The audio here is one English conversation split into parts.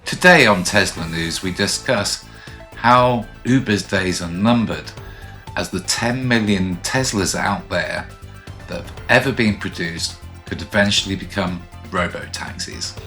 Today on Tesla News, we discuss how Uber's days are numbered as the 10 million Teslas out there that have ever been produced could eventually become RoboTaxis.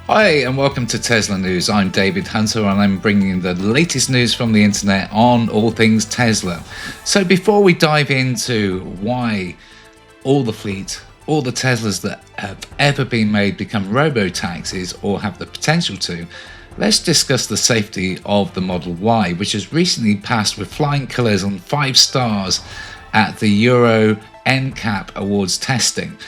Hi and welcome to Tesla News. I'm David Hunter and I'm bringing the latest news from the internet on all things Tesla. So before we dive into why all the fleet, all the Teslas that have ever been made become robo-taxis or have the potential to, let's discuss the safety of the Model Y, which has recently passed with flying colours on 5 stars at the Euro NCAP awards testing.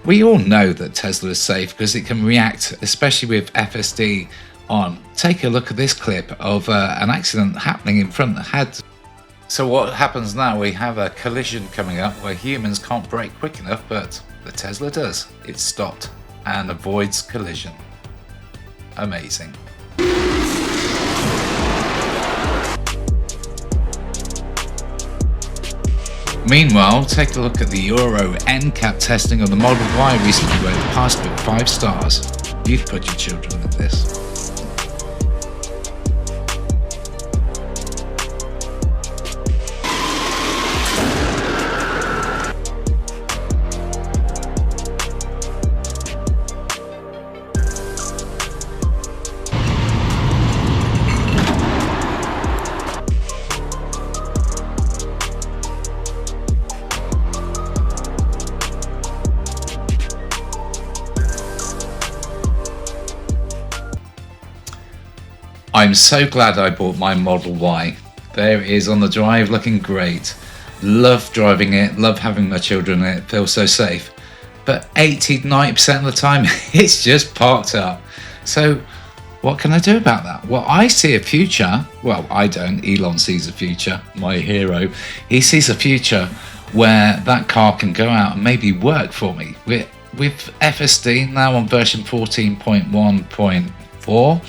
We all know that Tesla is safe because it can react, especially with FSD on. Take a look at this clip of an accident happening in front that had. So what happens now? We have a collision coming up where humans can't brake quick enough, but the Tesla does. It's stopped and avoids collision. Amazing. Meanwhile, take a look at the Euro NCAP testing of the Model Y recently, where it passed with 5 stars. You'd put your children in this. I'm so glad I bought my Model Y. There it is on the drive, looking great. Love driving it, love having my children in it, feels so safe. But 80-90% of the time, it's just parked up. So what can I do about that? Well, I see a future. Well, I don't. Elon sees a future, my hero. He sees a future where that car can go out and maybe work for me. With FSD now on version 14.1.4,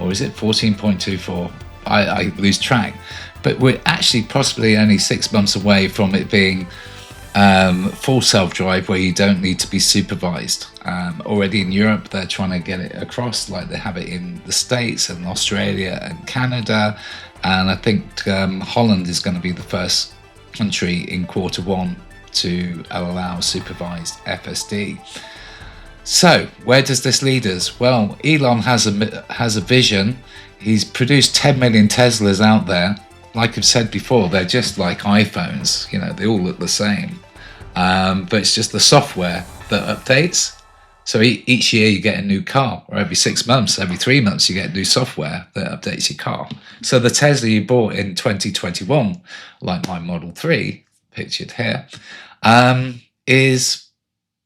or is it 14.24? I lose track. But we're actually possibly only 6 months away from it being full self-drive where you don't need to be supervised. Already in Europe, they're trying to get it across like they have it in the States and Australia and Canada. And I think Holland is going to be the first country in Q1 to allow supervised FSD. So, where does this lead us? Well, Elon has a vision. He's produced 10 million Teslas out there. Like I've said before, they're just like iPhones. You know, they all look the same. But it's just the software that updates. So each year you get a new car, or every 6 months, every 3 months you get new software that updates your car. So the Tesla you bought in 2021, like my Model 3, pictured here, is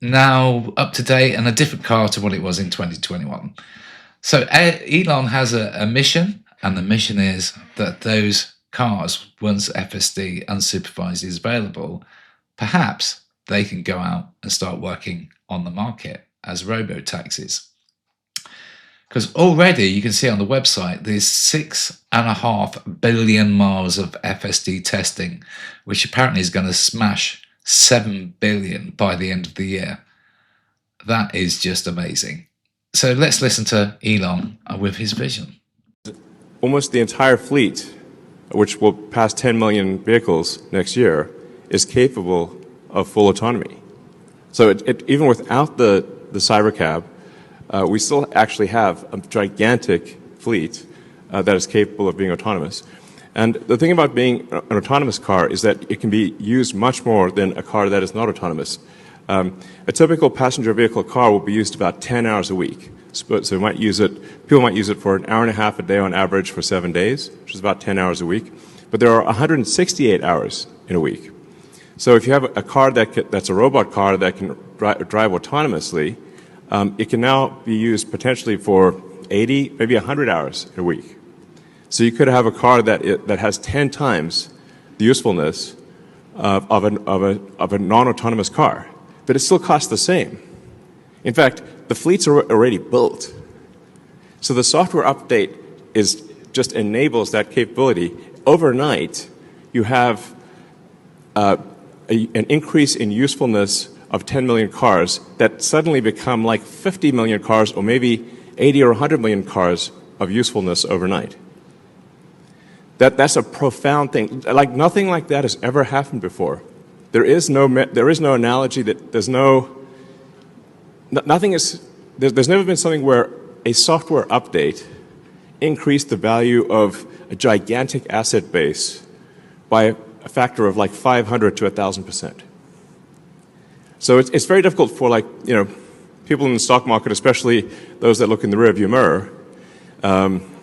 now up to date and a different car to what it was in 2021. So Elon has a mission, and the mission is that those cars, once FSD unsupervised is available, perhaps they can go out and start working on the market as robo-taxis. Because already you can see on the website there's 6.5 billion miles of FSD testing, which apparently is going to smash 7 billion by the end of the year. That is just amazing. So let's listen to Elon with his vision. Almost the entire fleet, which will pass 10 million vehicles next year, is capable of full autonomy. So even without the cybercab, we still actually have a gigantic fleet that is capable of being autonomous. And the thing about being an autonomous car is that it can be used much more than a car that is not autonomous. A typical passenger vehicle car will be used about 10 hours a week. So people might use it for an hour and a half a day on average for 7 days, which is about 10 hours a week. But there are 168 hours in a week. So if you have a car that's a robot car that can drive autonomously, it can now be used potentially for 80, maybe 100 hours a week. So you could have a car that has 10 times the usefulness of a non-autonomous car, but it still costs the same. In fact, the fleets are already built. So the software update just enables that capability. Overnight, you have an increase in usefulness of 10 million cars that suddenly become like 50 million cars, or maybe 80 or 100 million cars of usefulness overnight. That's a profound thing. Like nothing like that has ever happened before. There's never been something where a software update increased the value of a gigantic asset base by a factor of like 500 to 1,000%. So it's very difficult for people in the stock market, especially those that look in the rearview mirror,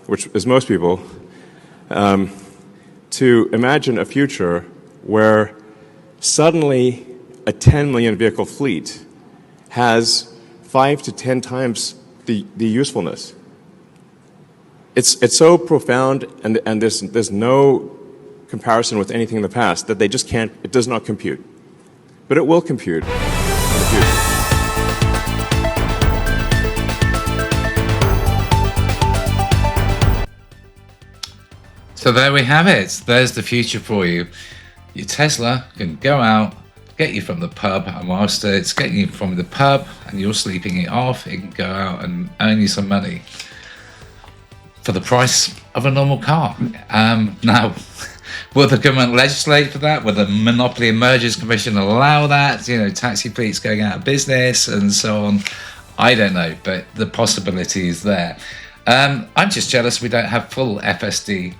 which is most people, to imagine a future where suddenly a 10 million vehicle fleet has 5 to 10 times the usefulness. It's so profound, and there's no comparison with anything in the past that they just can't. It does not compute, but it will compute in the future. So there we have it. There's the future for you. Your Tesla can go out, get you from the pub, and whilst it's getting you from the pub and you're sleeping it off, it can go out and earn you some money for the price of a normal car. Now, will the government legislate for that? Will the Monopoly and Mergers Commission allow that? Taxi fleets going out of business and so on. I don't know, but the possibility is there. I'm just jealous we don't have full FSD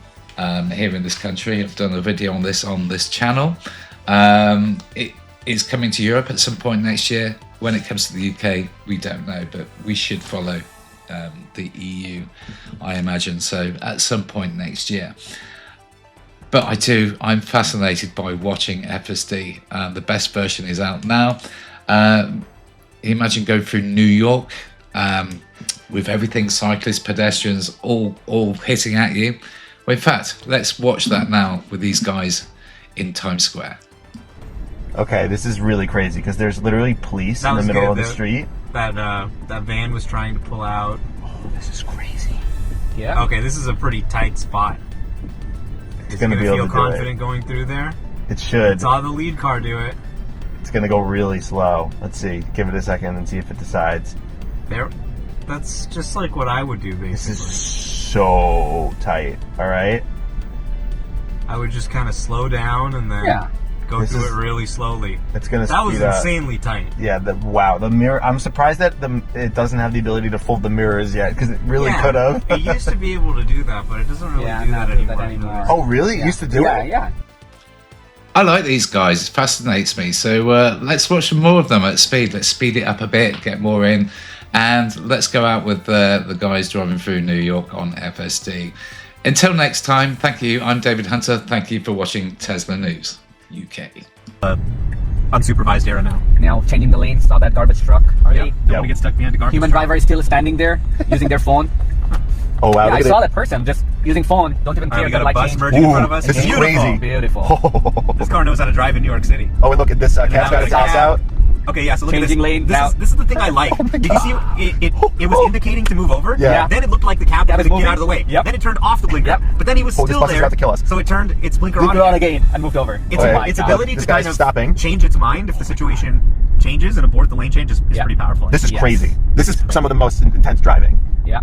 here in this country. I've done a video on this channel. It is coming to Europe at some point next year. When it comes to the UK, we don't know, but we should follow the EU, I imagine, so at some point next year. But I'm fascinated by watching FSD. The best version is out now. Imagine going through New York with everything, cyclists, pedestrians, all hitting at you. Well, in fact, let's watch that now with these guys in Times Square. Okay, this is really crazy because there's literally police in the middle of the street. That van was trying to pull out. Oh, this is crazy. Yeah. Okay, this is a pretty tight spot. It's going to be able to feel confident going through there. It should. I saw the lead car do it. It's going to go really slow. Let's see. Give it a second and see if it decides. There. That's just like what I would do, basically. This is so tight. All right. I would just kind of slow down and then go through it really slowly. It's going to speed up. That was up. Insanely tight. Yeah. Wow. The mirror. I'm surprised that it doesn't have the ability to fold the mirrors yet, because it really could have. It used to be able to do that, but it doesn't really do that anymore. Oh, really? It used to do it? Yeah. I like these guys. It fascinates me. So let's watch some more of them at speed. Let's speed it up a bit, get more in. And let's go out with the guys driving through New York on FSD. Until next time, thank you. I'm David Hunter. Thank you for watching Tesla News UK. Unsupervised era now. Now changing the lanes, saw that garbage truck. Don't want to get stuck behind the garbage Human truck. driver is still standing there using their phone. Oh wow! Yeah, I saw that person just using phone. Don't even care. We got the a bus change. merging in front of us. This is crazy. Beautiful. This car knows how to drive in New York City. Oh, and look at this. Cat's got his house out. Okay, yeah, so look Changing at lane this. now. This is the thing I like. Did you see it was indicating to move over? Yeah. Then it looked like the cab was is going to get moving. out of the way. Yep. Then it turned off the blinker. Yep. But then he was this still bus is there. about to kill us. So it turned its blinker Blinker on on again and moved over. Its ability this to kind guy's of stopping. change its mind if the situation changes and abort the lane change is pretty powerful. This is Yes. crazy. This is some of the most intense driving. Yeah.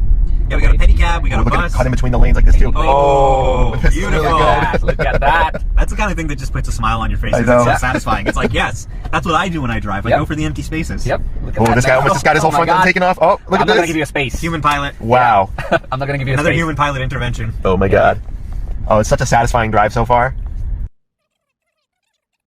Yeah, we got a pedicab, we got a Look at bus. it cut in between the lanes like this too. Oh, this is beautiful. really good. Look at that. That's the kind of thing that just puts a smile on your face. I It's know. so satisfying. It's like, yes, that's what I do when I drive. I Yep. go for the empty spaces. Yep. Look at Oh, that. this guy almost just got his whole my front end God. taken off. Oh, look I'm at not gonna this. give you a space. Human pilot. Wow. I'm not gonna give you a Another space. human pilot intervention. Oh my God. Oh, it's such a satisfying drive so far.